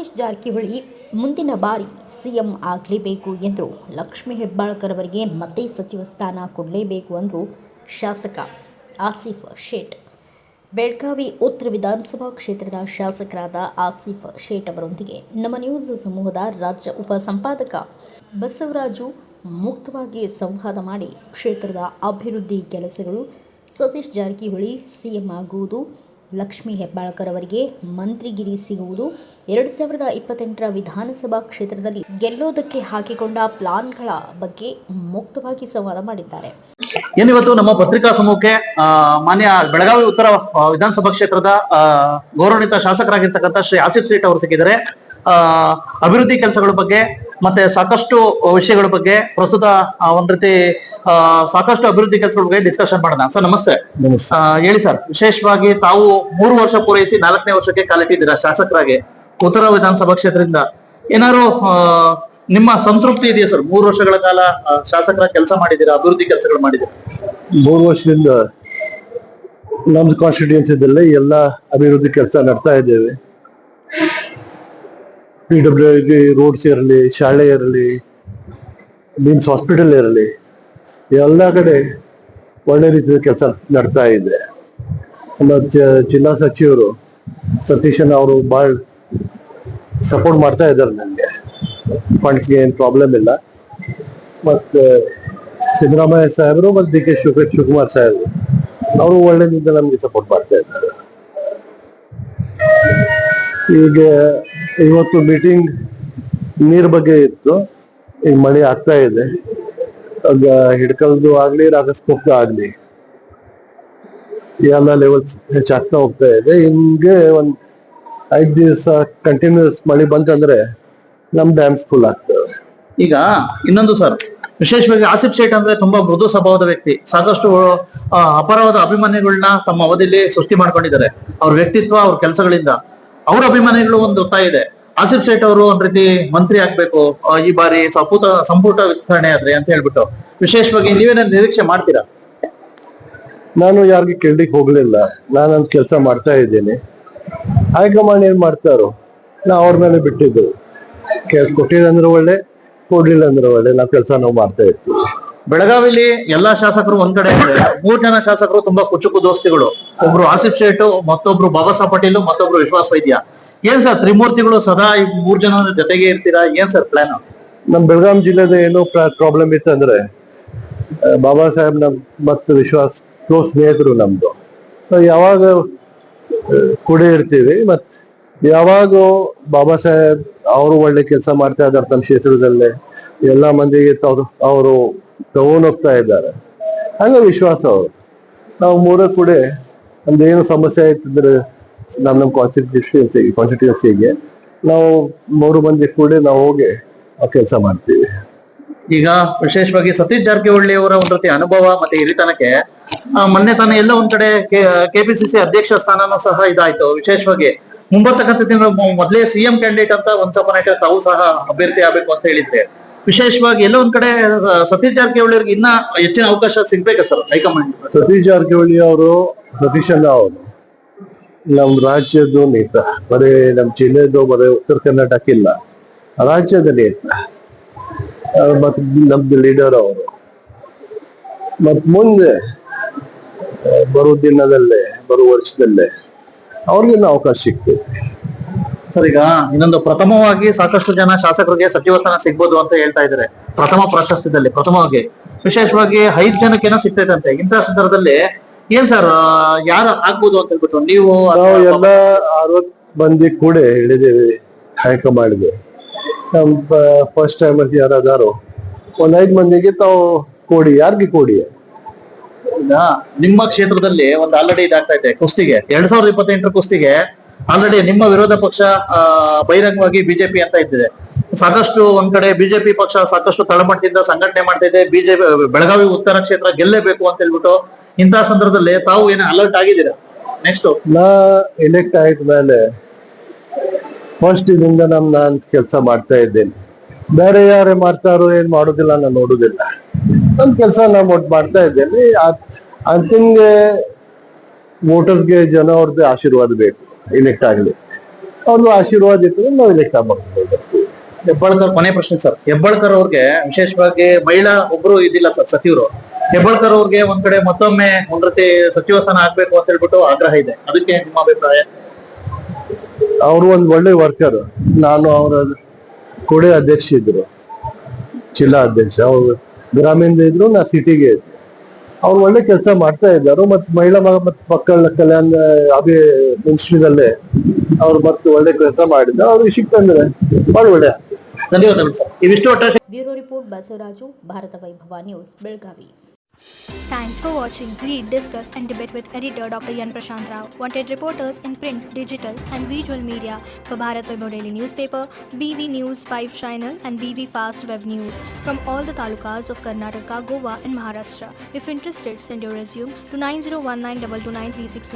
ಸತೀಶ್ ಜಾರಕಿಹೊಳಿ ಮುಂದಿನ ಬಾರಿ ಸಿಎಂ ಆಗಲೇಬೇಕು ಎಂದರು. ಲಕ್ಷ್ಮೀ ಹೆಬ್ಬಾಳ್ಕರ್ ಅವರಿಗೆ ಮತ್ತೆ ಸಚಿವ ಸ್ಥಾನ ಕೊಡಲೇಬೇಕು ಅಂದರು ಶಾಸಕ ಆಸಿಫ್ ಶೇಟ್. ಬೆಳಗಾವಿ ಉತ್ತರ ವಿಧಾನಸಭಾ ಕ್ಷೇತ್ರದ ಶಾಸಕರಾದ ಆಸಿಫ್ ಶೇಟ್ ಅವರೊಂದಿಗೆ ನಮ್ಮ ನ್ಯೂಸ್ ಸಮೂಹದ ರಾಜ್ಯ ಉಪ ಸಂಪಾದಕ ಬಸವರಾಜು ಮುಕ್ತವಾಗಿ ಸಂವಾದ ಮಾಡಿ ಕ್ಷೇತ್ರದ ಅಭಿವೃದ್ಧಿ ಕೆಲಸಗಳು, ಸತೀಶ್ ಜಾರಕಿಹೊಳಿ ಸಿಎಂ ಆಗುವುದು, ಲಕ್ಷ್ಮೀ ಹೆಬ್ಬಾಳ್ಕರ್ ಅವರಿಗೆ ಮಂತ್ರಿಗಿರಿ ಸಿಗುವುದು, 2028ರ ವಿಧಾನಸಭಾ ಕ್ಷೇತ್ರದಲ್ಲಿ ಗೆಲ್ಲೋದಕ್ಕೆ ಹಾಕಿಕೊಂಡ ಪ್ಲಾನ್ಗಳ ಬಗ್ಗೆ ಮುಕ್ತವಾಗಿ ಸಂವಾದ ಮಾಡಿದ್ದಾರೆ. ಏನಿವತ್ತು ನಮ್ಮ ಪತ್ರಿಕಾ ಸಮೂಹಕ್ಕೆ ಮಾನ್ಯ ಬೆಳಗಾವಿ ಉತ್ತರ ವಿಧಾನಸಭಾ ಕ್ಷೇತ್ರದ ಗೌರವಾನ್ವಿತ ಶಾಸಕರಾಗಿರ್ತಕ್ಕಂಥ ಶ್ರೀ ಆಸಿಫ್ ಶೇಟ್ ಅವರು ಸಿಕ್ಕಿದ್ದಾರೆ. ಅಭಿವೃದ್ಧಿ ಕೆಲಸಗಳ ಬಗ್ಗೆ ಮತ್ತೆ ಸಾಕಷ್ಟು ವಿಷಯಗಳ ಬಗ್ಗೆ ಪ್ರಸ್ತುತ ಒಂದ್ ರೀತಿ ಸಾಕಷ್ಟು ಅಭಿವೃದ್ಧಿ ಕೆಲಸಗಳ ಬಗ್ಗೆ ಡಿಸ್ಕಷನ್ ಮಾಡೋಣ. ಸರ್ ನಮಸ್ತೆ. ಹೇಳಿ ಸರ್, ವಿಶೇಷವಾಗಿ ತಾವು 3 ವರ್ಷ ಪೂರೈಸಿ 4ನೇ ವರ್ಷಕ್ಕೆ ಕಾಲಿಟ್ಟಿದ್ದೀರಾ ಶಾಸಕರಾಗಿ ಉತ್ತರ ವಿಧಾನಸಭಾ ಕ್ಷೇತ್ರದಿಂದ. ಏನಾದ್ರು ನಿಮ್ಮ ಸಂತೃಪ್ತಿ ಇದೆಯಾ ಸರ್? 3 ವರ್ಷಗಳ ಕಾಲ ಶಾಸಕರ ಕೆಲಸ ಮಾಡಿದ್ದೀರಾ, ಅಭಿವೃದ್ಧಿ ಕೆಲಸಗಳು ಮಾಡಿದ್ದೀರಾ. 3 ವರ್ಷದಿಂದ ನಮ್ದು ಕಾನ್ಸ್ಟಿಟ್ಯೂನ್ಸಿದಲ್ಲಿ ಎಲ್ಲ ಅಭಿವೃದ್ಧಿ ಕೆಲಸ ನಡೆಸ್ತಾ ಇದ್ದೇವೆ. PWD ರೋಡ್ಸ್ ಇರಲಿ, ಶಾಲೆ ಇರಲಿ, ನಿಮ್ಸ್ ಹಾಸ್ಪಿಟಲ್ ಇರಲಿ, ಎಲ್ಲ ಕಡೆ ಒಳ್ಳೆ ರೀತಿಯ ಕೆಲಸ ನಡ್ತಾ ಇದೆ. ನಮ್ಮ ಜಿಲ್ಲಾ ಸಚಿವರು ಸತೀಶನ್ ಅವರು ಭಾಳ ಸಪೋರ್ಟ್ ಮಾಡ್ತಾ ಇದ್ದಾರೆ ನನಗೆ. ಫಂಡ್ಸ್ಗೆ ಏನು ಪ್ರಾಬ್ಲಮ್ ಇಲ್ಲ. ಮತ್ತೆ ಸಿದ್ದರಾಮಯ್ಯ ಸಾಹೇಬರು ಮತ್ತು DK ಶಿವಕುಮಾರ್ ಸಾಹೇಬರು ಅವರು ಒಳ್ಳೆದಿಂದ ನಮಗೆ ಸಪೋರ್ಟ್ ಮಾಡ್ತಾ ಇದ್ದಾರೆ. ಈಗ ಇವತ್ತು ಮೀಟಿಂಗ್ ನೀರ್ ಬಗ್ಗೆ ಇತ್ತು. ಈಗ ಮಳೆ ಆಗ್ತಾ ಇದೆ. ಹಿಡ್ಕಲ್ದು ಆಗ್ಲಿ, ರಾಗಸ್ಕೋಪ್ದು ಆಗ್ಲಿ, ಎಲ್ಲ ಲೆವೆಲ್ಸ್ ಹೆಚ್ಚಾಗ್ತಾ ಹೋಗ್ತಾ ಇದೆ. ಹಿಂಗೆ ಒಂದ್ 5 ದಿವಸ ಕಂಟಿನ್ಯೂಸ್ ಮಳೆ ಬಂತಂದ್ರೆ ನಮ್ ಡ್ಯಾಮ್ಸ್ ಫುಲ್ ಆಗ್ತವೆ. ಈಗ ಇನ್ನೊಂದು ಸರ್, ವಿಶೇಷವಾಗಿ ಆಸಿಫ್ ಶೇಟ್ ಅಂದ್ರೆ ತುಂಬಾ ಮೃದು ಸ್ವಭಾವದ ವ್ಯಕ್ತಿ. ಸಾಕಷ್ಟು ಅಪರವಾದ ಅಭಿಮಾನಿಗಳನ್ನ ತಮ್ಮ ಅವಧಿಯಲ್ಲಿ ಸೃಷ್ಟಿ ಮಾಡ್ಕೊಂಡಿದ್ದಾರೆ. ಅವ್ರ ವ್ಯಕ್ತಿತ್ವ, ಅವ್ರ ಕೆಲಸಗಳಿಂದ ಅವ್ರ ಅಭಿಮಾನಿಗಳು ಒಂದು ಒತ್ತಾಯ ಇದೆ, ಆಸಿಫ್ ಶೇಟ್ ಅವರು ಒಂದ್ ರೀತಿ ಮಂತ್ರಿ ಆಗ್ಬೇಕು ಈ ಬಾರಿ ಸಂಪುಟ ವಿಸ್ತರಣೆ ಆದ್ರೆ ಅಂತ ಹೇಳ್ಬಿಟ್ಟು. ವಿಶೇಷವಾಗಿ ನೀವೇನ ನಿರೀಕ್ಷೆ ಮಾಡ್ತೀರಾ? ನಾನು ಯಾರಿಗೂ ಕೇಳಲಿಕ್ಕೆ ಹೋಗ್ಲಿಲ್ಲ. ನಾನೊಂದು ಕೆಲಸ ಮಾಡ್ತಾ ಇದ್ದೇನೆ. ಹೈಕಮಾಂಡ್ ಏನ್ ಮಾಡ್ತಾರೋ ನಾ ಅವ್ರ ಮೇಲೆ ಬಿಟ್ಟಿದ್ದು. ಕೊಟ್ಟಿಲ್ಲ ಒಳ್ಳೆ, ಕೊಡ್ಲಿಲ್ಲ ಅಂದ್ರೆ ಒಳ್ಳೆ, ನಾವು ಕೆಲಸ ನಾವು ಮಾಡ್ತಾ ಇರ್ತೀವಿ. ಬೆಳಗಾವಿಲಿ ಎಲ್ಲಾ ಶಾಸಕರು ಒಂದ್ ಕಡೆ ಇದ್ರೆ 3 ಜನ ಶಾಸಕರು ತುಂಬಾ ಕುಚುಕು ದೋಸ್ತಿಗಳು. ಒಬ್ರು ಆಸಿಫ್ ಶೇಟ್, ಮತ್ತೊಬ್ರು ಬಾಬಾ ಸಾಹೇಬ್ ಪಾಟೀಲ್, ಮತ್ತೊಬ್ರು ವಿಶ್ವಾಸ್ ವೈದ್ಯ. ಏನ್ ಸರ್ ತ್ರಿಮೂರ್ತಿಗಳು ಸದಾ ಈ 3 ಜನ ಜೊತೆಗೆ ಇರ್ತೀರಾ? ಏನ್ ಸರ್ ಪ್ಲಾನ್? ನಮ್ ಬೆಳಗಾಂ ಜಿಲ್ಲೆದ ಏನೋ ಪ್ರಾಬ್ಲಮ್ ಇತ್ತಂದ್ರೆ ಬಾಬಾ ಸಾಹೇಬ್ ಮತ್ತು ವಿಶ್ವಾಸ್ ಕ್ಲೋಸ್ ಸ್ನೇಹಿತರು ನಮ್ದು. ಯಾವಾಗ ಕೂಡ ಇರ್ತೀವಿ. ಮತ್ ಯಾವಾಗ ಬಾಬಾ ಸಾಹೇಬ್ ಅವರು ಒಳ್ಳೆ ಕೆಲಸ ಮಾಡ್ತಾ ಇದ್ದಾರೆ ತಮ್ಮ ಕ್ಷೇತ್ರದಲ್ಲೇ, ಎಲ್ಲಾ ಮಂದಿಗೆ ಅವರು ತಗೊಂಡ್ ಹೋಗ್ತಾ ಇದ್ದಾರೆ. ಹಂಗ ವಿಶ್ವಾಸ ಅವರು. ನಾವು 3 ಕೂಡ ನಮ್ದೇನು ಸಮಸ್ಯೆ ಆಯ್ತಂದ್ರೆ ನಮ್ಮ ಕಾನ್ಸ್ಟಿಟ್ಯೂನ್ಸಿಗೆ ನಾವು 3 ಮಂದಿ ಕೂಡ ನಾವು ಹೋಗಿ ಕೆಲಸ ಮಾಡ್ತೀವಿ. ಈಗ ವಿಶೇಷವಾಗಿ ಸತೀಶ್ ಜಾರಕಿಹೊಳಿ ಅವರ ಒಂದ್ ರೀತಿ ಅನುಭವ ಮತ್ತೆ ಹಿರಿತನಕ್ಕೆ ಮೊನ್ನೆ ತಾನೇ ಎಲ್ಲ ಒಂದ್ ಕಡೆ KPCC ಅಧ್ಯಕ್ಷ ಸ್ಥಾನನೂ ಸಹ ಇದಾಯ್ತು. ವಿಶೇಷವಾಗಿ ಮುಂಬರ್ತಕ್ಕಂಥ ತಿಂಗಳು ಮೊದಲೇ CM ಕ್ಯಾಂಡಿಡೇಟ್ ಅಂತ ಒಂದ್ ಸ್ವಲ್ಪ ತಾವು ಸಹ ಅಭ್ಯರ್ಥಿ ಆಗ್ಬೇಕು ಅಂತ ಹೇಳಿದ್ರೆ, ವಿಶೇಷವಾಗಿ ಎಲ್ಲ ಒಂದ್ ಕಡೆ ಸತೀಶ್ ಜಾರಕಿಹೊಳಿ ಅವ್ರಿಗೆ ಇನ್ನ ಹೆಚ್ಚಿನ ಅವಕಾಶ ಸಿಗ್ಬೇಕಾ ಸರ್ ಹೈಕಮಾಂಡ್? ಸತೀಶ್ ಜಾರಕಿಹೊಳಿ ಅವರು, ಸತೀಶಣ್ಣ ಅವರು ನಮ್ ರಾಜ್ಯದ್ದು ನೇತ, ಬರೀ ನಮ್ ಜಿಲ್ಲೆದು, ಬರೀ ಉತ್ತರ ಕರ್ನಾಟಕ ಇಲ್ಲ, ರಾಜ್ಯದ ನೇತ. ಮತ್ ನಮ್ದು ಲೀಡರ್ ಅವರು. ಮತ್ ಮುಂದೆ ಬರೋ ದಿನದಲ್ಲೇ, ಬರೋ ವರ್ಷದಲ್ಲೇ ಅವ್ರಿಗಿನ್ನ ಅವಕಾಶ ಸಿಗ್ತದೆ ಸರ್. ಈಗ ಇನ್ನೊಂದು, ಪ್ರಥಮವಾಗಿ ಸಾಕಷ್ಟು ಜನ ಶಾಸಕರಿಗೆ ಸಚಿವ ಸ್ಥಾನ ಸಿಗ್ಬೋದು ಅಂತ ಹೇಳ್ತಾ ಇದ್ದಾರೆ. ಪ್ರಥಮ ಪ್ರಶಸ್ತಿದಲ್ಲಿ ಪ್ರಥಮವಾಗಿ ವಿಶೇಷವಾಗಿ 5 ಜನಕ್ಕೇನೋ ಸಿಗ್ತೈತಂತೆ. ಇಂತಹ ಸಂದರ್ಭದಲ್ಲಿ ಏನ್ ಸರ್ ಯಾರು ಆಗ್ಬೋದು ಅಂತ ಹೇಳ್ಬಿಟ್ಟು ನೀವು? ನಾವು ಎಲ್ಲ 60 ಮಂದಿ ಕೂಡ ಹೇಳಿದ್ದೇವೆ ಹೈಕಮಾಂಡ್ಗೆ. ನಮ್ ಫಸ್ಟ್ ಟೈಮರ್ಸ್ ಯಾರಾದಾರು ಒಂದ್ 5 ಮಂದಿಗೆ ತಾವು ಕೊಡಿ. ಯಾರಿಗೆ ಕೊಡಿ? ನಿಮ್ಮ ಕ್ಷೇತ್ರದಲ್ಲಿ ಒಂದು ಆಲ್ರೆಡಿ ಇದಾಗ್ತಾ ಇದೆ ಕುಸ್ತಿಗೆ. 2028 ಕುಸ್ತಿಗೆ ಆಲ್ರೆಡಿ ನಿಮ್ಮ ವಿರೋಧ ಪಕ್ಷ ಬಹಿರಂಗವಾಗಿ ಬಿಜೆಪಿ ಅಂತ ಇದ್ದಿದೆ. ಸಾಕಷ್ಟು ಒಂದ್ ಕಡೆ ಬಿಜೆಪಿ ಪಕ್ಷ ಸಾಕಷ್ಟು ತಳಮಟ್ಟದಿಂದ ಸಂಘಟನೆ ಮಾಡ್ತಾ ಇದೆ. ಬಿಜೆಪಿ ಬೆಳಗಾವಿ ಉತ್ತರ ಕ್ಷೇತ್ರ ಗೆಲ್ಲೇಬೇಕು ಅಂತ ಹೇಳ್ಬಿಟ್ಟು. ಇಂತಹ ಸಂದರ್ಭದಲ್ಲಿ ತಾವು ಏನೋ ಅಲರ್ಟ್ ಆಗಿದ್ದೀರಾ? ನೆಕ್ಸ್ಟ್ ನಾ ಎಲೆಕ್ಟ್ ಆಯ್ತ ಮೇಲೆ ಫಸ್ಟ್ ಇದರಿಂದ ನಾನು ಕೆಲಸ ಮಾಡ್ತಾ ಇದ್ದೇನೆ. ಬೇರೆ ಯಾರೇ ಮಾಡ್ತಾರೋ ಏನ್ ಮಾಡೋದಿಲ್ಲ, ನಾನು ನೋಡುದಿಲ್ಲ. ನಮ್ ಕೆಲಸ ನಾವು ಮಾಡ್ತಾ ಇದ್ದೇನೆ. ಅಂತಿಮ್ಗೆ ವೋಟರ್ಸ್ಗೆ ಜನ ಅವ್ರದ್ದು ಆಶೀರ್ವಾದ ಬೇಕು ಎಲೆಕ್ಟ್ ಆಗ್ಲಿ. ಅವ್ರದ್ದು ಆಶೀರ್ವಾದ ಇತ್ತು ನಾವು ಎಲೆಕ್ಟ್ ಮಾಡ್ಬೋದು. ಹೆಬ್ಬಾಳ್ಕರ್ ಕೊನೆ ಪ್ರಶ್ನೆ ಸರ್. ಹೆಬ್ಬಾಳ್ಕರ್ ಅವ್ರಿಗೆ ವಿಶೇಷವಾಗಿ ಮಹಿಳಾ ಒಬ್ರು ಇದಿಲ್ಲ ಸರ್ ಸಚಿವರು. ಹೆಬ್ಬಾಳ್ಕರ್ ಅವ್ರಿಗೆ ಒಂದ್ ಕಡೆ ಮತ್ತೊಮ್ಮೆ ಒಂದ್ ರೀತಿ ಸಚಿವ ಸ್ಥಾನ ಆಗ್ಬೇಕು ಅಂತ ಹೇಳ್ಬಿಟ್ಟು ಆಗ್ರಹ ಇದೆ. ಅದಕ್ಕೆ ನಿಮ್ಮ ಅಭಿಪ್ರಾಯ? ಅವರು ಒಂದು ಒಳ್ಳೆ ವರ್ಕರ್. ನಾನು ಅವರ ಕೊಡೆ ಅಧ್ಯಕ್ಷ ಇದ್ರು, ಜಿಲ್ಲಾ ಅಧ್ಯಕ್ಷ. ಅವರು ಗ್ರಾಮೀಣ ಇದ್ರು, ನಾ ಸಿಟಿಗೆ ಇದ್ದೆ. ಅವ್ರು ಒಳ್ಳೆ ಕೆಲಸ ಮಾಡ್ತಾ ಇದ್ದಾರೆ. ಮತ್ತು ಮಹಿಳಾ ಮತ್ತು ಮಕ್ಕಳ ಕಲ್ಯಾಣ ಮಿನಿಸ್ಟ್ರಿದಲ್ಲೇ ಅವ್ರು ಮತ್ತೆ ಒಳ್ಳೆ ಕೆಲಸ ಮಾಡಿದ್ದಾರೆ. ಅವ್ರಿಗೆ ಸಿಕ್ತಂದ್ರೆ ಬಹಳ ಒಳ್ಳೆ. ಧನ್ಯವಾದಗಳು ಸರ್. ಇವಿಷ್ಟು ಒಟ್ಟಾರೆ ಬ್ಯೂರೋ ರಿಪೋರ್ಟ್ ಬಸವರಾಜು, ಭಾರತ ವೈಭವ news, Belagavi. Thanks for watching. Read, discuss and debate with editor Dr. Yan Prashant Rao. Wanted reporters in print, digital and visual media for Bharat Vaibhav Daily Newspaper, BV News 5 Channel and BV Fast Web News from all the talukas of Karnataka, Goa and Maharashtra. If interested, send your resume to 9019229369.